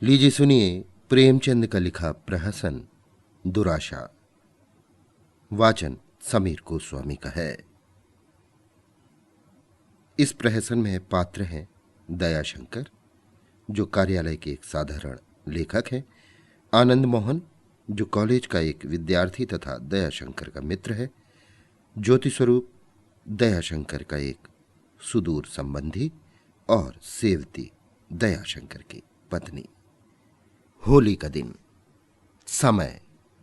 लीजिए सुनिए प्रेमचंद का लिखा प्रहसन दुराशा। वाचन समीर गोस्वामी का है। इस प्रहसन में पात्र हैं दयाशंकर, जो कार्यालय के एक साधारण लेखक हैं, आनंद मोहन, जो कॉलेज का एक विद्यार्थी तथा दयाशंकर का मित्र है, ज्योति स्वरूप, दयाशंकर का एक सुदूर संबंधी, और सेवती, दयाशंकर की पत्नी। होली का दिन, समय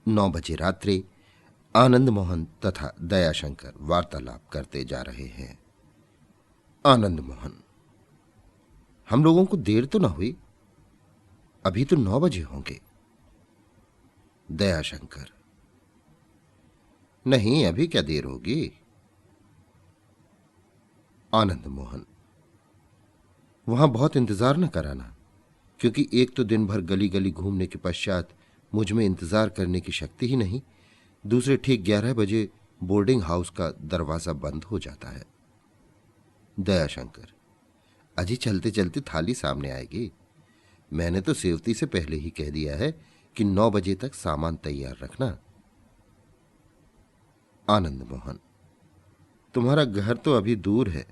9 बजे रात्रि। आनंद मोहन तथा दयाशंकर वार्तालाप करते जा रहे हैं। आनंद मोहन: हम लोगों को देर तो ना हुई? अभी तो 9 बजे होंगे। दयाशंकर: नहीं, अभी क्या देर होगी। आनंद मोहन: वहां बहुत इंतजार न कराना, क्योंकि एक तो दिन भर गली गली घूमने के पश्चात मुझ में इंतजार करने की शक्ति ही नहीं, दूसरे ठीक 11 बजे बोर्डिंग हाउस का दरवाजा बंद हो जाता है। दयाशंकर: अजी चलते चलते थाली सामने आएगी। मैंने तो सेवती से पहले ही कह दिया है कि 9 बजे तक सामान तैयार रखना। आनंद मोहन: तुम्हारा घर तो अभी दूर है,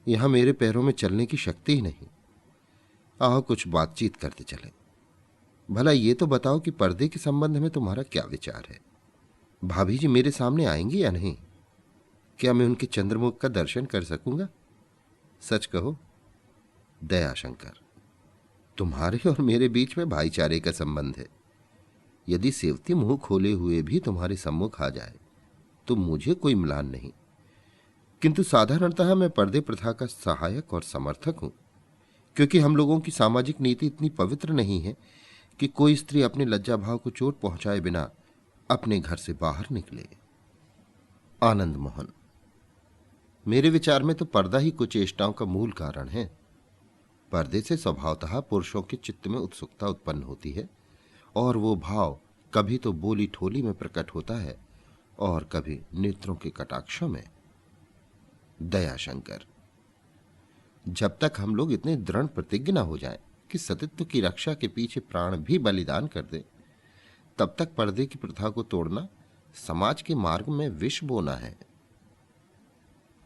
यहां मेरे पैरों में चलने की शक्ति ही नहीं। आओ कुछ बातचीत करते चले। भला ये तो बताओ कि पर्दे के संबंध में तुम्हारा क्या विचार है। भाभी जी मेरे सामने आएंगी या नहीं? क्या मैं उनके चंद्रमुख का दर्शन कर सकूंगा? सच कहो। दयाशंकर: तुम्हारे और मेरे बीच में भाईचारे का संबंध है। यदि सेवती मुंह खोले हुए भी तुम्हारे सम्मुख आ जाए तो मुझे कोई म्लान नहीं, किंतु साधारणतः मैं पर्दे प्रथा का सहायक और समर्थक हूं, क्योंकि हम लोगों की सामाजिक नीति इतनी पवित्र नहीं है कि कोई स्त्री अपने लज्जा भाव को चोट पहुंचाए बिना अपने घर से बाहर निकले। आनंद मोहन: मेरे विचार में तो पर्दा ही कुचेष्टाओं का मूल कारण है। पर्दे से स्वभावतः पुरुषों के चित्त में उत्सुकता उत्पन्न होती है, और वो भाव कभी तो बोली ठोली में प्रकट होता है और कभी नेत्रों के कटाक्षों में। दयाशंकर: जब तक हम लोग इतने दृढ़ प्रतिज्ञ न हो जाएं कि सतीत्व की रक्षा के पीछे प्राण भी बलिदान कर दें, तब तक पर्दे की प्रथा को तोड़ना समाज के मार्ग में विष बोना है।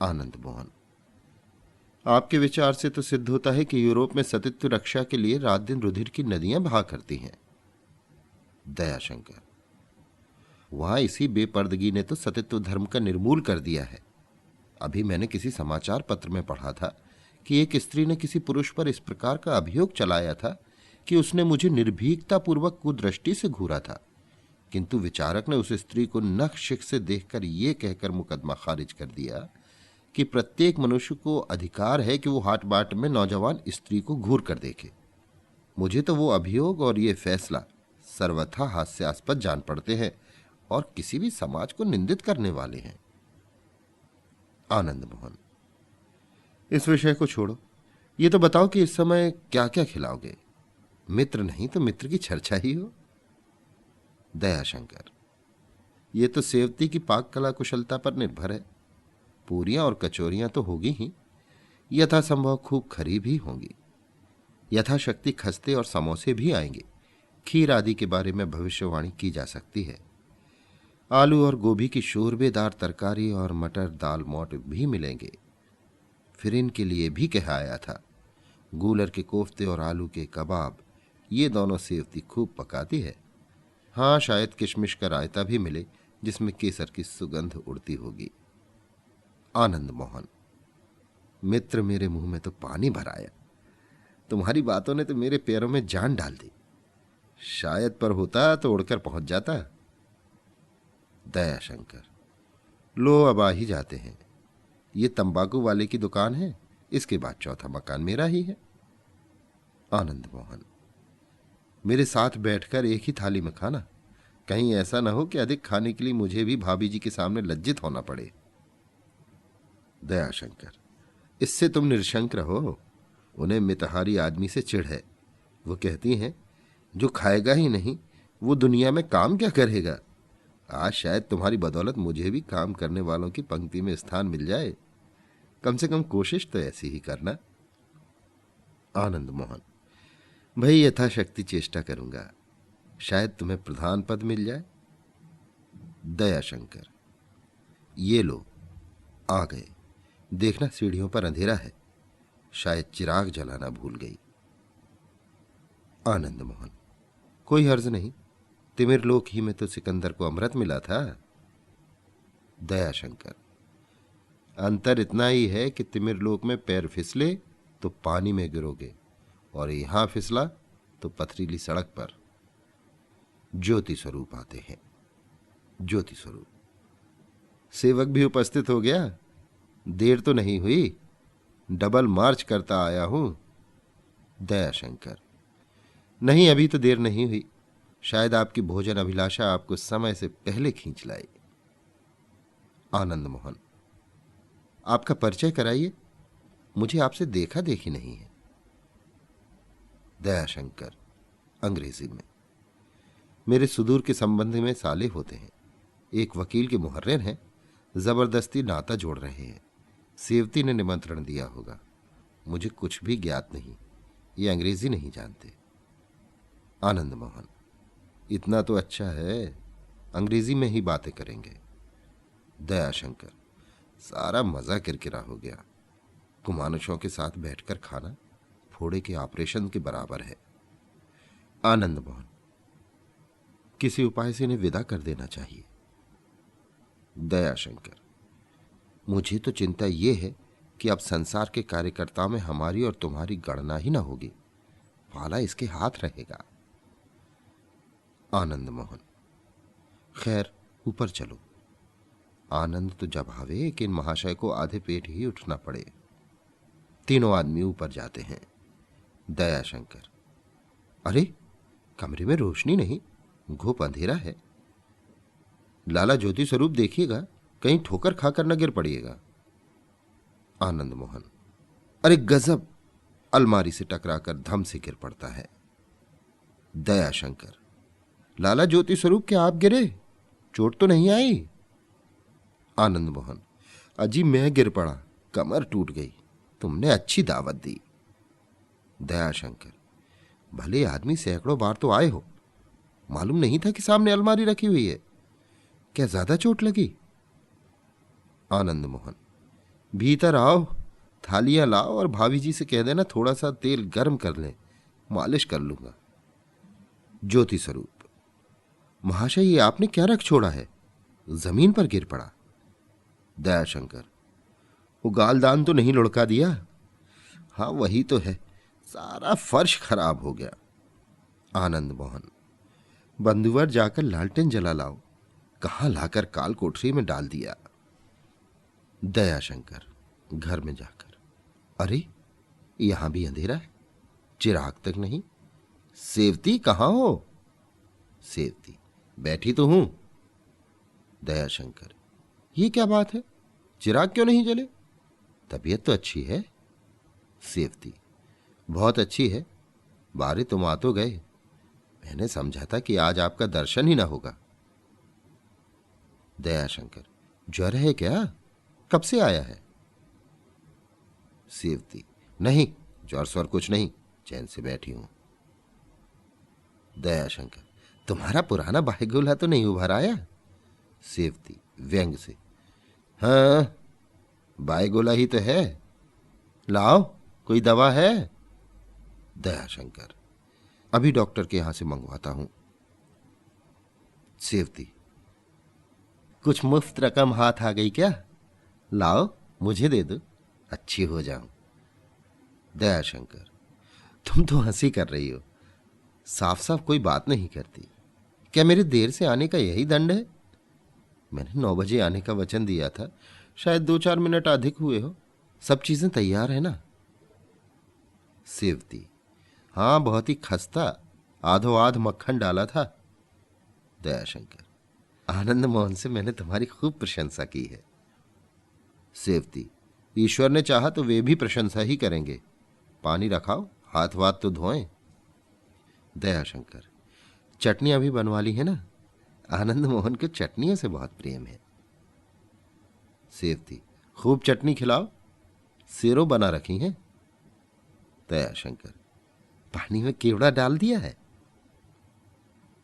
आनंद मोहन: आपके विचार से तो सिद्ध होता है कि यूरोप में सतीत्व रक्षा के लिए रात दिन रुधिर की नदियां बहा करती हैं। दयाशंकर: वहां इसी बेपर्दगी ने तो सतीत्व धर्म का निर्मूल कर दिया है। अभी मैंने किसी समाचार पत्र में पढ़ा था कि एक स्त्री ने किसी पुरुष पर इस प्रकार का अभियोग चलाया था कि उसने मुझे निर्भीकता पूर्वक कुदृष्टि से घूरा था, किंतु विचारक ने उस स्त्री को नख शिख से देखकर यह कहकर मुकदमा खारिज कर दिया कि प्रत्येक मनुष्य को अधिकार है कि वो हाट बाट में नौजवान स्त्री को घूर कर देखे। मुझे तो वो अभियोग और ये फैसला सर्वथा हास्यास्पद जान पड़ते हैं और किसी भी समाज को निंदित करने वाले हैं। आनंद मोहन: इस विषय को छोड़ो, ये तो बताओ कि इस समय क्या क्या खिलाओगे। मित्र नहीं तो मित्र की चर्चा ही हो। दयाशंकर: ये तो सेवती की पाक कला कुशलता पर निर्भर है। पूरियां और कचौरियां तो होगी ही, यथासंभव खूब खरी भी होंगी। यथाशक्ति खस्ते और समोसे भी आएंगे। खीर आदि के बारे में भविष्यवाणी की जा सकती है। आलू और गोभी की शोरबेदार तरकारी और मटर दाल मोट भी मिलेंगे। फिर इनके लिए भी कहा आया था। गूलर के कोफ्ते और आलू के कबाब, ये दोनों सेवती खूब पकाती है। हाँ, शायद किशमिश का रायता भी मिले जिसमें केसर की सुगंध उड़ती होगी। आनंद मोहन: मित्र, मेरे मुंह में तो पानी भर आया। तुम्हारी बातों ने तो मेरे पैरों में जान डाल दी। शायद पर होता तो उड़कर पहुंच जाता। दयाशंकर: लो अब आ ही जाते हैं। ये तंबाकू वाले की दुकान है, इसके बाद चौथा मकान मेरा ही है। आनंद मोहन: मेरे साथ बैठकर एक ही थाली में खाना। कहीं ऐसा ना हो कि अधिक खाने के लिए मुझे भी भाभी जी के सामने लज्जित होना पड़े। दयाशंकर: इससे तुम निरशंक रहो। उन्हें मितहारी आदमी से चिढ़ है। वो कहती हैं, जो खाएगा ही नहीं वो दुनिया में काम क्या करेगा। आज शायद तुम्हारी बदौलत मुझे भी काम करने वालों की पंक्ति में स्थान मिल जाए। कम से कम कोशिश तो ऐसी ही करना। आनंद मोहन: भाई यथाशक्ति चेष्टा करूंगा, शायद तुम्हें प्रधान पद मिल जाए। दयाशंकर, ये लो आ गए। देखना सीढ़ियों पर अंधेरा है, शायद चिराग जलाना भूल गई। आनंद मोहन, कोई हर्ज नहीं, तिमिर लोक ही में तो सिकंदर को अमृत मिला था। दयाशंकर, अंतर इतना ही है कि तिमिर लोक में पैर फिसले तो पानी में गिरोगे, और यहां फिसला तो पथरीली सड़क पर। ज्योति स्वरूप आते हैं। ज्योति स्वरूप, सेवक भी उपस्थित हो गया? देर तो नहीं हुई? डबल मार्च करता आया हूं। दयाशंकर, नहीं, अभी तो देर नहीं हुई, शायद आपकी भोजन अभिलाषा आपको समय से पहले खींच लाई। आनंद मोहन, आपका परिचय कराइए, मुझे आपसे देखा देखी नहीं है। दयाशंकर अंग्रेजी में, मेरे सुदूर के संबंध में साले होते हैं, एक वकील के मुहर्रिर हैं, जबरदस्ती नाता जोड़ रहे हैं। सेवती ने निमंत्रण दिया होगा, मुझे कुछ भी ज्ञात नहीं, ये अंग्रेजी नहीं जानते। आनंद मोहन, इतना तो अच्छा है, अंग्रेजी में ही बातें करेंगे। दयाशंकर, सारा मजा किरकिरा हो गया। कुमानुषों के साथ बैठकर खाना फोड़े के ऑपरेशन के बराबर है। आनंद मोहन, किसी उपाय से इन्हें विदा कर देना चाहिए। दयाशंकर, मुझे तो चिंता यह है कि अब संसार के कार्यकर्ताओं में हमारी और तुम्हारी गणना ही ना होगी, पाला इसके हाथ रहेगा। आनंद मोहन, खैर ऊपर चलो। आनंद तो जब आवे कि इन महाशय को आधे पेट ही उठना पड़े। तीनों आदमी ऊपर जाते हैं। दयाशंकर, अरे कमरे में रोशनी नहीं, घुप अंधेरा है। लाला ज्योति स्वरूप देखिएगा, कहीं ठोकर खाकर न गिर पड़िएगा। आनंद मोहन, अरे गजब, अलमारी से टकराकर धम से गिर पड़ता है। दयाशंकर, लाला ज्योति स्वरूप क्या आप गिरे? चोट तो नहीं आई? आनंद मोहन, अजी मैं गिर पड़ा, कमर टूट गई, तुमने अच्छी दावत दी। दयाशंकर, भले आदमी सैकड़ों बार तो आए हो, मालूम नहीं था कि सामने अलमारी रखी हुई है, क्या ज्यादा चोट लगी? आनंद मोहन, भीतर आओ, थालियां लाओ और भाभी जी से कह देना थोड़ा सा तेल गर्म कर लें, मालिश कर लूंगा। ज्योति स्वरूप, महाशय ये आपने क्या रख छोड़ा है, जमीन पर गिर पड़ा। दयाशंकर, वो गालदान तो नहीं लुढ़का दिया? हाँ वही तो है, सारा फर्श खराब हो गया। आनंद मोहन, बंधुवर जाकर लालटेन जला लाओ, कहां लाकर काल कोठरी में डाल दिया। दयाशंकर घर में जाकर, अरे यहां भी अंधेरा है, चिराग तक नहीं। सेवती कहां हो? सेवती, बैठी तो हूं। दयाशंकर, ये क्या बात है, चिराग क्यों नहीं जले? तबीयत तो अच्छी है। सेवती, बहुत अच्छी है, बारे तुम आ तो गए, मैंने समझा था कि आज आपका दर्शन ही ना होगा। दयाशंकर, ज्वर है क्या, कब से आया है? सेवती, नहीं ज्वर स्वर कुछ नहीं, चैन से बैठी हूं। दयाशंकर, तुम्हारा पुराना बायगोला तो नहीं उभर आया? सेवती व्यंग से, हाँ बायगोला ही तो है, लाओ कोई दवा है? दयाशंकर, अभी डॉक्टर के यहां से मंगवाता हूं। सेवती, कुछ मुफ्त रकम हाथ आ गई क्या? लाओ मुझे दे दो, अच्छी हो जाऊं। दयाशंकर, तुम तो हंसी कर रही हो, साफ साफ कोई बात नहीं करती। क्या मेरे देर से आने का यही दंड है? मैंने 9 बजे आने का वचन दिया था, शायद 2-4 मिनट अधिक हुए हो, सब चीजें तैयार है ना? सेवती, हाँ बहुत ही खस्ता, आधो आध मक्खन डाला था। दयाशंकर, आनंद मोहन से मैंने तुम्हारी खूब प्रशंसा की है। सेवती, ईश्वर ने चाहा तो वे भी प्रशंसा ही करेंगे, पानी रखाओ, हाथ वाथ तो धोएं। दयाशंकर, चटनियां भी बनवा ली है ना, आनंद मोहन को चटनियों से बहुत प्रेम है। सेवती, खूब चटनी खिलाओ, सिरों बना रखी हैं। दयाशंकर, पानी में केवड़ा डाल दिया है?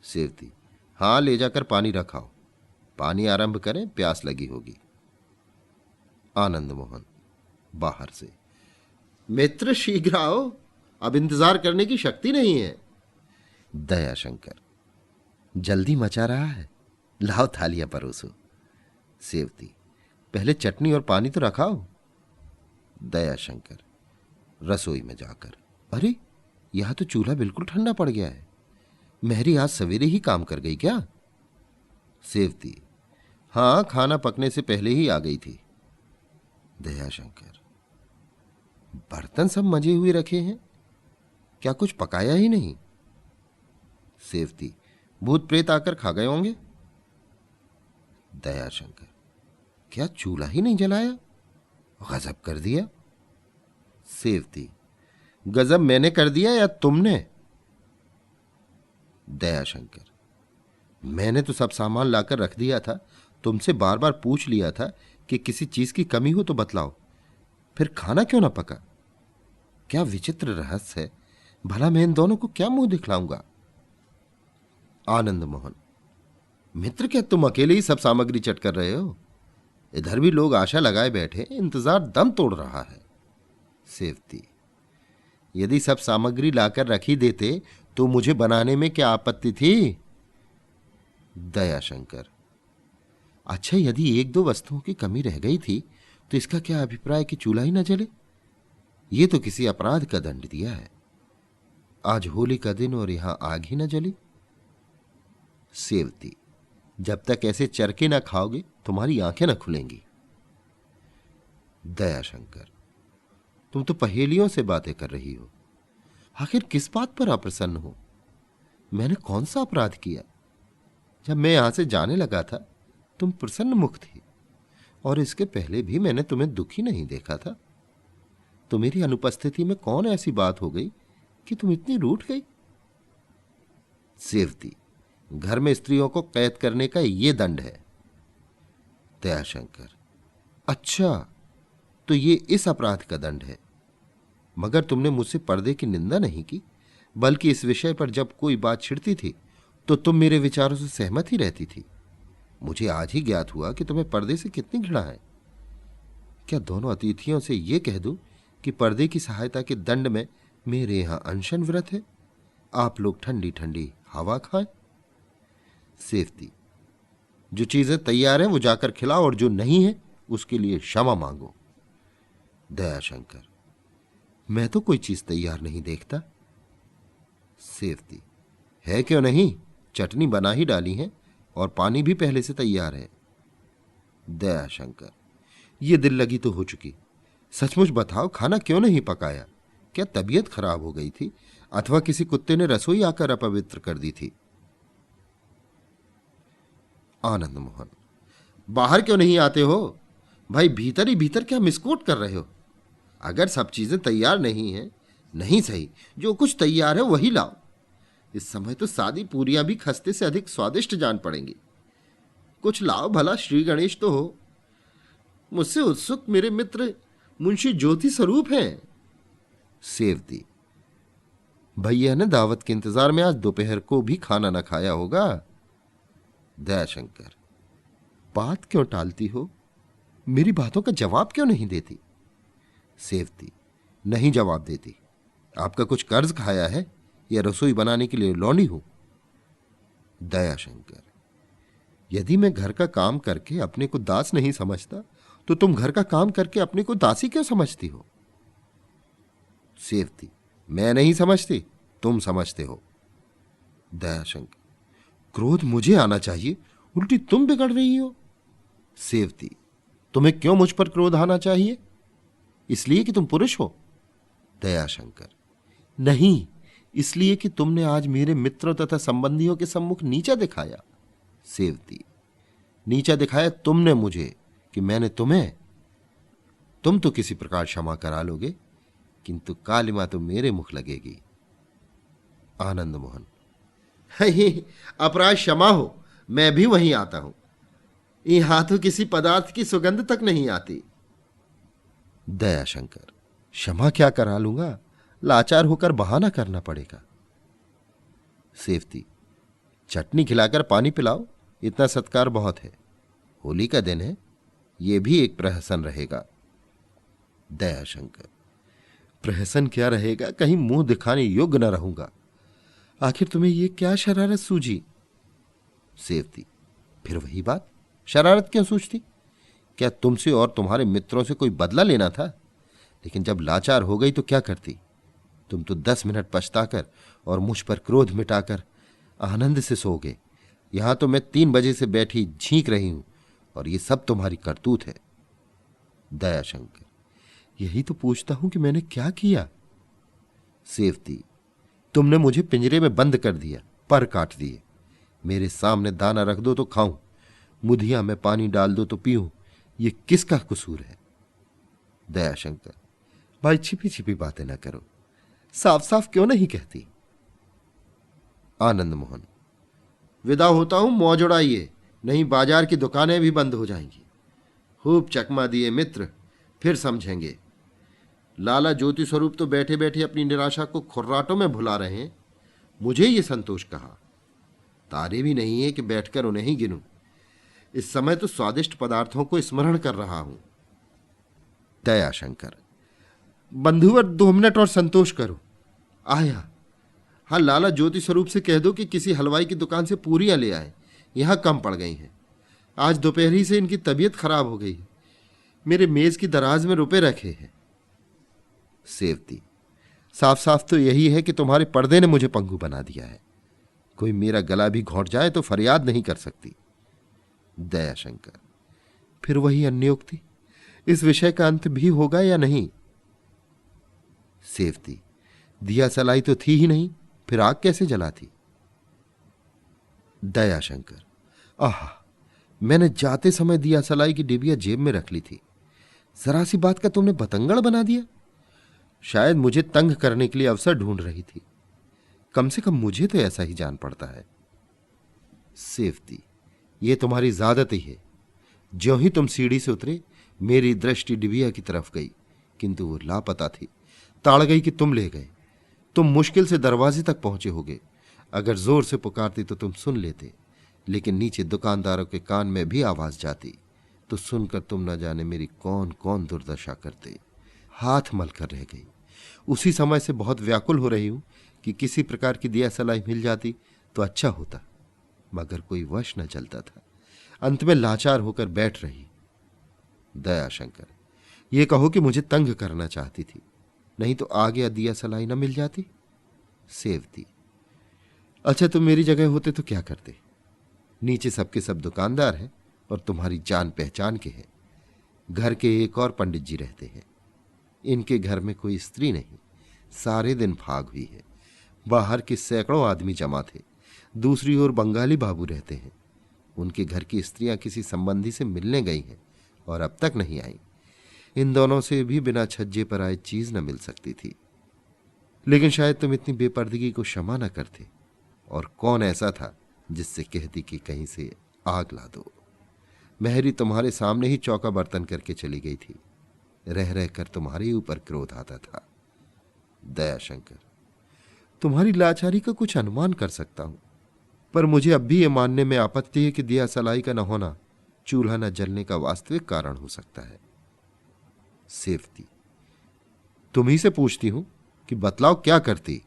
सेवती, हाँ, ले जाकर पानी रखाओ। पानी आरंभ करें, प्यास लगी होगी। आनंद मोहन बाहर से, मित्र शीघ्र आओ, अब इंतजार करने की शक्ति नहीं है। दयाशंकर, जल्दी मचा रहा है, लाओ थालियां परोसो। सेवती, पहले चटनी और पानी तो रखाओ। दयाशंकर रसोई में जाकर, अरे यहां तो चूल्हा बिल्कुल ठंडा पड़ गया है। मेहरी आज सवेरे ही काम कर गई क्या? सेवती, हाँ, खाना पकने से पहले ही आ गई थी। दयाशंकर, बर्तन सब मजे हुए रखे हैं, क्या कुछ पकाया ही नहीं? सेवती, भूत प्रेत आकर खा गए होंगे। दयाशंकर, क्या चूल्हा ही नहीं जलाया? गजब कर दिया। सेवती, गजब मैंने कर दिया या तुमने? दयाशंकर, मैंने तो सब सामान लाकर रख दिया था, तुमसे बार बार पूछ लिया था कि किसी चीज की कमी हो तो बतलाओ, फिर खाना क्यों ना पका? क्या विचित्र रहस्य है, भला मैं इन दोनों को क्या मुंह दिखलाऊंगा? आनंद मोहन, मित्र, क्या तुम अकेले ही सब सामग्री चट कर रहे हो? इधर भी लोग आशा लगाए बैठे, इंतजार दम तोड़ रहा है। सेवती, यदि सब सामग्री लाकर रखी देते तो मुझे बनाने में क्या आपत्ति थी? दयाशंकर, अच्छा, यदि एक दो वस्तुओं की कमी रह गई थी तो इसका क्या अभिप्राय कि चूल्हा ही न जले? यह तो किसी अपराध का दंड दिया है। आज होली का दिन और यहां आग ही न जली। सेवती, जब तक ऐसे चरके ना खाओगे तुम्हारी आंखें न खुलेंगी। दयाशंकर, तुम तो पहेलियों से बातें कर रही हो। आखिर किस बात पर अप्रसन्न हो? मैंने कौन सा अपराध किया? जब मैं यहां से जाने लगा था तुम प्रसन्न मुख थी, और इसके पहले भी मैंने तुम्हें दुखी नहीं देखा था। तो मेरी अनुपस्थिति में कौन ऐसी बात हो गई कि तुम इतनी रूठ गई? सेवती, घर में स्त्रियों को कैद करने का यह दंड है। दयाशंकर, अच्छा, तो ये इस अपराध का दंड है। मगर तुमने मुझसे पर्दे की निंदा नहीं की, बल्कि इस विषय पर जब कोई बात छिड़ती थी तो तुम मेरे विचारों से सहमत ही रहती थी। मुझे आज ही ज्ञात हुआ कि तुम्हें पर्दे से कितनी घृणा है। क्या दोनों अतिथियों से यह कह दूं कि पर्दे की सहायता के दंड में मेरे यहां अनशन व्रत है, आप लोग ठंडी ठंडी हवा खाएं? सेवती, जो चीजें तैयार हैं वो जाकर खिलाओ, और जो नहीं है उसके लिए क्षमा मांगो। दयाशंकर, मैं तो कोई चीज तैयार नहीं देखता। सेवती, है क्यों नहीं, चटनी बना ही डाली है और पानी भी पहले से तैयार है। दयाशंकर, ये दिल लगी तो हो चुकी, सचमुच बताओ, खाना क्यों नहीं पकाया? क्या तबीयत खराब हो गई थी, अथवा किसी कुत्ते ने रसोई आकर अपवित्र कर दी थी? आनंद मोहन, बाहर क्यों नहीं आते हो भाई? भीतर ही भीतर क्या मिसकोट कर रहे हो? अगर सब चीजें तैयार नहीं हैं, नहीं सही, जो कुछ तैयार है वही लाओ। इस समय तो सादी पूरियां भी खस्ते से अधिक स्वादिष्ट जान पड़ेंगी। कुछ लाओ भला, श्री गणेश तो हो। मुझसे उत्सुक मेरे मित्र मुंशी ज्योति स्वरूप हैं। सेवती, भैया ने दावत के इंतजार में आज दोपहर को भी खाना न खाया होगा। दयाशंकर, बात क्यों टालती हो? मेरी बातों का जवाब क्यों नहीं देती? सेवती, नहीं जवाब देती। आपका कुछ कर्ज खाया है या रसोई बनाने के लिए लौंडी हूं? दयाशंकर, यदि मैं घर का काम करके अपने को दास नहीं समझता तो तुम घर का काम करके अपने को दासी क्यों समझती हो? सेवती, मैं नहीं समझती, तुम समझते हो। दयाशंकर, क्रोध मुझे आना चाहिए, उल्टी तुम बिगड़ रही हो। सेवती, तुम्हें क्यों मुझ पर क्रोध आना चाहिए? इसलिए कि तुम पुरुष हो? दयाशंकर, नहीं, इसलिए कि तुमने आज मेरे मित्रों तथा संबंधियों के सम्मुख नीचा दिखाया। सेवती, नीचा दिखाया तुमने मुझे कि मैंने तुम्हें? तुम तो किसी प्रकार क्षमा करा लोगे, किंतु कालिमा तो मेरे मुख लगेगी। आनंद मोहन, अपराध क्षमा हो, मैं भी वहीं आता हूं। यहां तो किसी पदार्थ की सुगंध तक नहीं आती। दयाशंकर, क्षमा क्या करा लूंगा, लाचार होकर बहाना करना पड़ेगा। सेवती, चटनी खिलाकर पानी पिलाओ, इतना सत्कार बहुत है। होली का दिन है, यह भी एक प्रहसन रहेगा। दयाशंकर, प्रहसन क्या रहेगा, कहीं मुंह दिखाने योग्य न रहूंगा। आखिर तुम्हें यह क्या शरारत सूझी? सेवती, फिर वही बात, शरारत क्यों सूझती? क्या तुमसे और तुम्हारे मित्रों से कोई बदला लेना था? लेकिन जब लाचार हो गई तो क्या करती? तुम तो 10 मिनट पछताकर और मुझ पर क्रोध मिटाकर आनंद से सो गए। यहां तो मैं 3 बजे से बैठी झींक रही हूं और ये सब तुम्हारी करतूत है। दयाशंकर, यही तो पूछता हूं कि मैंने क्या किया? सेवती, तुमने मुझे पिंजरे में बंद कर दिया, पर काट दिए। मेरे सामने दाना रख दो तो खाऊं, मुधिया में पानी डाल दो तो पीऊं, ये किसका कसूर है? दयाशंकर, भाई छिपी छिपी बातें ना करो, साफ साफ क्यों नहीं कहती? आनंद मोहन, विदा होता हूं, मौज उड़ाइए, नहीं बाजार की दुकानें भी बंद हो जाएंगी। खूब चकमा दिए मित्र, फिर समझेंगे। लाला ज्योति स्वरूप तो बैठे बैठे अपनी निराशा को खुर्राटों में भुला रहे हैं। मुझे ये संतोष कहा, तारे भी नहीं है कि बैठकर उन्हें ही गिनूं। इस समय तो स्वादिष्ट पदार्थों को स्मरण कर रहा हूं। दयाशंकर, बंधुवर 2 मिनट और संतोष करो। आया, हाँ, लाला ज्योति स्वरूप से कह दो कि किसी हलवाई की दुकान से पूरियां ले आए, यहां कम पड़ गई हैं। आज दोपहर ही से इनकी तबीयत खराब हो गई है। मेरे मेज की दराज में रुपए रखे हैं। सेवती, साफ साफ तो यही है कि तुम्हारे पर्दे ने मुझे पंगु बना दिया है। कोई मेरा गला भी घोंट जाए तो फरियाद नहीं कर सकती। दयाशंकर, फिर वही अन्योक्ति, इस विषय का अंत भी होगा या नहीं? सेवती, दिया सलाई तो थी ही नहीं, फिर आग कैसे जलाती? दयाशंकर, आह, मैंने जाते समय दिया सलाई की डिबिया जेब में रख ली थी। जरा सी बात का तुमने बतंगड़ बना दिया। शायद मुझे तंग करने के लिए अवसर ढूंढ रही थी। कम से कम मुझे तो ऐसा ही जान पड़ता है। सेवती, ये तुम्हारी ज्यादती है। ज्यों ही तुम सीढ़ी से उतरे, मेरी दृष्टि डिबिया की तरफ गई, किंतु वो लापता थी। ताड़ गई कि तुम ले गए। तुम मुश्किल से दरवाजे तक पहुंचे होगे। अगर जोर से पुकारती तो तुम सुन लेते, लेकिन नीचे दुकानदारों के कान में भी आवाज जाती तो सुनकर तुम न जाने मेरी कौन कौन दुर्दशा करते। हाथ मल कर रह गई। उसी समय से बहुत व्याकुल हो रही हूं कि किसी प्रकार की दिया सलाई मिल जाती तो अच्छा होता, मगर कोई वश न चलता था। अंत में लाचार होकर बैठ रही। दयाशंकर, ये कहो कि मुझे तंग करना चाहती थी, नहीं तो आगे दिया सलाई न मिल जाती। सेवती, अच्छा, तुम मेरी जगह होते तो क्या करते? नीचे सबके सब दुकानदार हैं और तुम्हारी जान पहचान के हैं। घर के एक और पंडित जी रहते हैं। इनके घर में कोई स्त्री नहीं। सारे दिन फाग हुई है। बाहर के सैकड़ों आदमी जमा थे। दूसरी ओर बंगाली बाबू रहते हैं। उनके घर की स्त्रियां किसी संबंधी से मिलने गई हैं और अब तक नहीं आई। इन दोनों से भी बिना छज्जे पर आए चीज न मिल सकती थी। लेकिन शायद तुम इतनी बेपर्दगी को क्षमा न करते। और कौन ऐसा था जिससे कहती कि कहीं से आग ला दो? महरी तुम्हारे सामने ही चौका बर्तन करके चली गई थी। रह रहकर तुम्हारे ऊपर क्रोध आता था। दयाशंकर, तुम्हारी लाचारी का कुछ अनुमान कर सकता हूं, पर मुझे अब भी यह मानने में आपत्ति है कि दिया सलाई का न होना चूल्हा न जलने का वास्तविक कारण हो सकता है। सेवती, तुम ही से पूछती हूं कि बतलाओ क्या करती?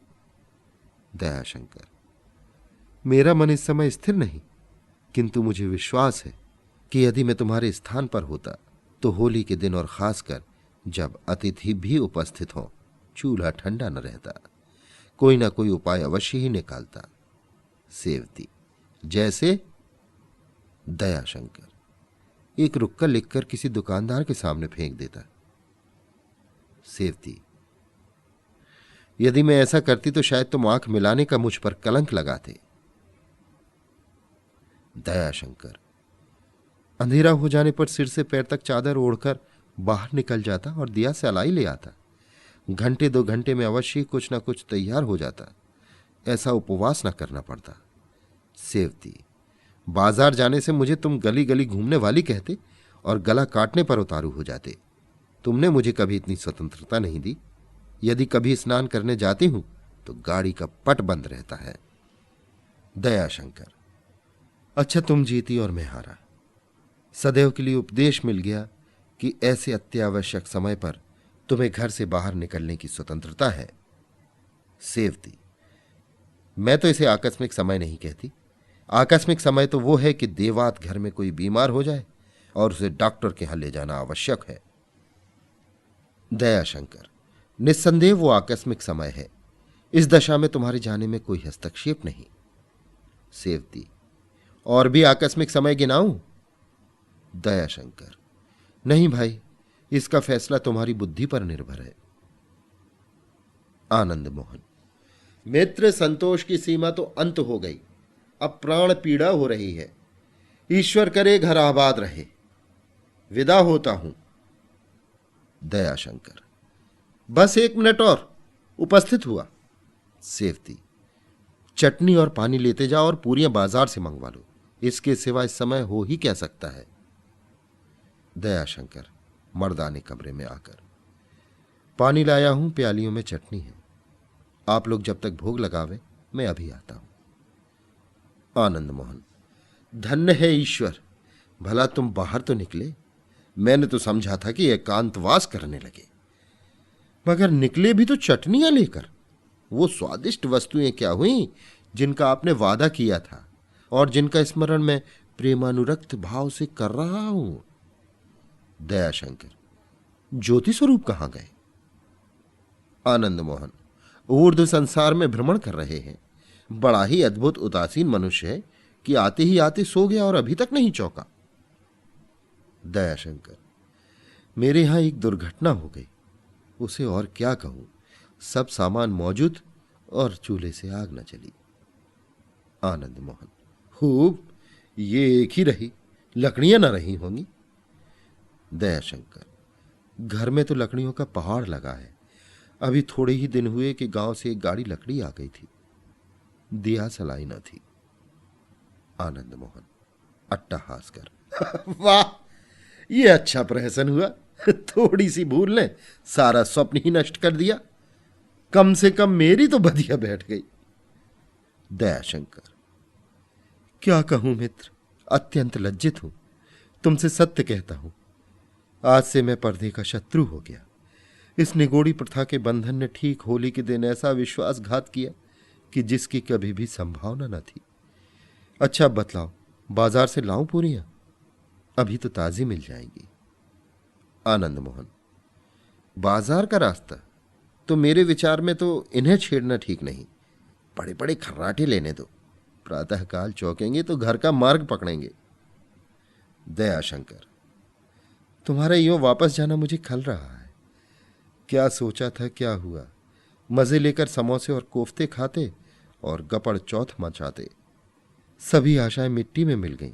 दयाशंकर, मेरा मन इस समय स्थिर नहीं, किंतु मुझे विश्वास है कि यदि मैं तुम्हारे स्थान पर होता तो होली के दिन और खासकर जब अतिथि भी उपस्थित हो, चूल्हा ठंडा न रहता। कोई ना कोई उपाय अवश्य ही निकालता। सेवती, जैसे? दयाशंकर, एक रुक्का लिखकर किसी दुकानदार के सामने फेंक देता। सेवती, यदि मैं ऐसा करती तो शायद तुम आंख मिलाने का मुझ पर कलंक लगाते। दयाशंकर, अंधेरा हो जाने पर सिर से पैर तक चादर ओढ़कर बाहर निकल जाता और दिया सलाई ले आता। घंटे 2 घंटे में अवश्य कुछ न कुछ तैयार हो जाता। ऐसा उपवास न करना पड़ता। सेवती, बाजार जाने से मुझे तुम गली गली घूमने वाली कहते और गला काटने पर उतारू हो जाते। तुमने मुझे कभी इतनी स्वतंत्रता नहीं दी। यदि कभी स्नान करने जाती हूं तो गाड़ी का पट बंद रहता है। दयाशंकर, अच्छा तुम जीती और मैं हारा। सदैव के लिए उपदेश मिल गया कि ऐसे अत्यावश्यक समय पर तुम्हें घर से बाहर निकलने की स्वतंत्रता है। सेवती, मैं तो इसे आकस्मिक समय नहीं कहती। आकस्मिक समय तो वो है कि देवात घर में कोई बीमार हो जाए और उसे डॉक्टर के यहां ले जाना आवश्यक है। दयाशंकर, निस्संदेह वो आकस्मिक समय है। इस दशा में तुम्हारे जाने में कोई हस्तक्षेप नहीं। सेवती, और भी आकस्मिक समय गिनाऊं? दयाशंकर, नहीं भाई, इसका फैसला तुम्हारी बुद्धि पर निर्भर है। आनंद मोहन, मित्र, संतोष की सीमा तो अंत हो गई, अब प्राण पीड़ा हो रही है। ईश्वर करे घर आबाद रहे। विदा होता हूं। दयाशंकर, बस 1 मिनट और, उपस्थित हुआ। सेवती, चटनी और पानी लेते जाओ और पूरियां बाजार से मंगवा लो। इसके सिवा इस समय हो ही क्या सकता है। दयाशंकर मर्दाने कमरे में आकर, पानी लाया हूं, प्यालियों में चटनी है। आप लोग जब तक भोग लगावे मैं अभी आता हूं। आनंद मोहन, धन्य है ईश्वर, भला तुम बाहर तो निकले। मैंने तो समझा था कि एकांतवास करने लगे, मगर निकले भी तो चटनियां लेकर। वो स्वादिष्ट वस्तुएं क्या हुई जिनका आपने वादा किया था और जिनका स्मरण मैं प्रेमानुरक्त भाव से कर रहा हूं। दयाशंकर, ज्योति स्वरूप कहां गए? आनंद मोहन, ऊर्ध्व संसार में भ्रमण कर रहे हैं। बड़ा ही अद्भुत उदासीन मनुष्य है कि आते ही आते सो गया और अभी तक नहीं चौंका। दयाशंकर, मेरे यहां एक दुर्घटना हो गई, उसे और क्या कहूं। सब सामान मौजूद और चूल्हे से आग न चली। आनंद मोहन, खूब, ये एक ही रही, लकड़ियां न रही होंगी। दयाशंकर, घर में तो लकड़ियों का पहाड़ लगा है। अभी थोड़े ही दिन हुए कि गांव से एक गाड़ी लकड़ी आ गई थी, दिया सलाई न थी। आनंद मोहन अट्टहास कर, वाह, ये अच्छा प्रहसन हुआ। थोड़ी सी भूल ने सारा स्वप्न ही नष्ट कर दिया। कम से कम मेरी तो बधिया बैठ गई। दयाशंकर, क्या कहूं मित्र, अत्यंत लज्जित हूं। तुमसे सत्य कहता हूं, आज से मैं पर्दे का शत्रु हो गया। इस निगोड़ी प्रथा के बंधन ने ठीक होली के दिन ऐसा विश्वासघात किया कि जिसकी कभी भी संभावना न थी। अच्छा बतलाओ, बाजार से लाऊं पूरियां? अभी तो ताजी मिल जाएंगी। आनंद मोहन, बाजार का रास्ता तो मेरे विचार में तो इन्हें छेड़ना ठीक नहीं। बड़े बड़े खर्राटे लेने दो, प्रातःकाल चौकेंगे तो घर का मार्ग पकड़ेंगे। दयाशंकर, तुम्हारा यूं वापस जाना मुझे खल रहा है। क्या सोचा था, क्या हुआ। मजे लेकर समोसे और कोफ्ते खाते और गपड़ चौथ मचाते। सभी आशाएं मिट्टी में मिल गईं।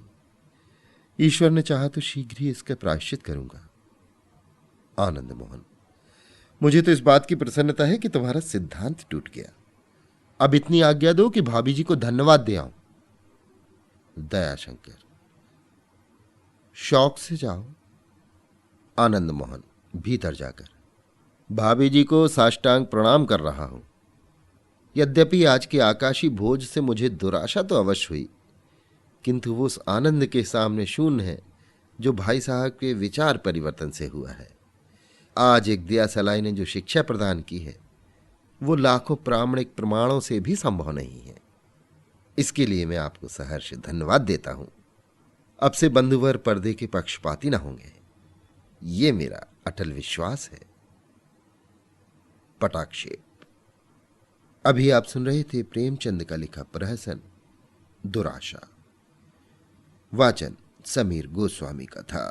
ईश्वर ने चाहा तो शीघ्र ही इसका प्रायश्चित करूंगा। आनंद मोहन, मुझे तो इस बात की प्रसन्नता है कि तुम्हारा सिद्धांत टूट गया। अब इतनी आज्ञा दो कि भाभी जी को धन्यवाद दे आऊं। दयाशंकर, शौक से जाओ। आनंद मोहन भीतर जाकर, भाभी जी को साष्टांग प्रणाम कर रहा हूं। यद्यपि आज के आकाशी भोज से मुझे दुराशा तो अवश्य हुई, किंतु वो उस आनंद के सामने शून्य है जो भाई साहब के विचार परिवर्तन से हुआ है। आज एक दिया सलाई ने जो शिक्षा प्रदान की है वो लाखों प्रामाणिक प्रमाणों से भी संभव नहीं है। इसके लिए मैं आपको सहर्ष धन्यवाद देता हूं। अब से बंधुवर पर्दे के पक्षपाती न होंगे, ये मेरा अटल विश्वास है। पटाक्षेप। अभी आप सुन रहे थे प्रेमचंद का लिखा प्रहसन दुराशा। वाचन समीर गोस्वामी का था।